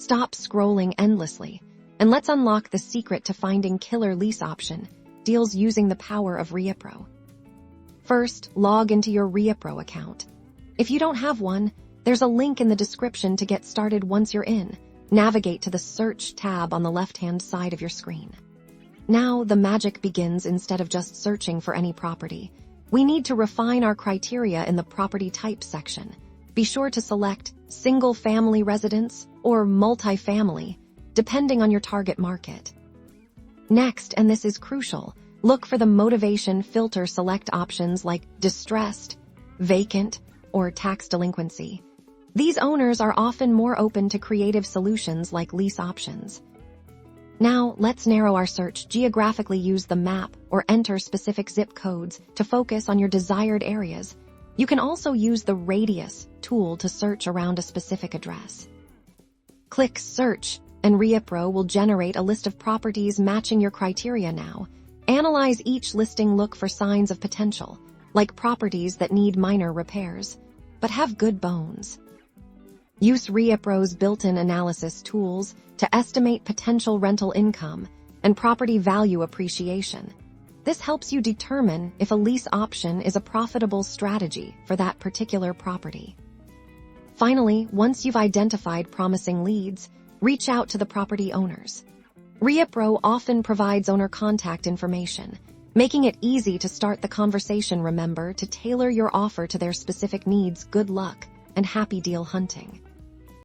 Stop scrolling endlessly, and let's unlock the secret to finding killer lease option deals using the power of Reipro. First, log into your Reipro account. If you don't have one, there's a link in the description to get started once you're in. Navigate to the Search tab on the left-hand side of your screen. Now, the magic begins. Instead of just searching for any property, we need to refine our criteria in the Property Type section. Be sure to select single-family residence or multifamily, depending on your target market. Next, and this is crucial, look for the motivation filter. Select options like distressed, vacant, or tax delinquency. These owners are often more open to creative solutions like lease options. Now, let's narrow our search. Geographically, use the map or enter specific zip codes to focus on your desired areas. You can also use the radius tool to search around a specific address. Click Search, and Reipro will generate a list of properties matching your criteria now. Analyze each listing. Look for signs of potential, like properties that need minor repairs, but have good bones. Use Reipro's built-in analysis tools to estimate potential rental income and property value appreciation. This helps you determine if a lease option is a profitable strategy for that particular property. Finally, once you've identified promising leads, reach out to the property owners. Reipro often provides owner contact information, making it easy to start the conversation. Remember to tailor your offer to their specific needs. Good luck and happy deal hunting.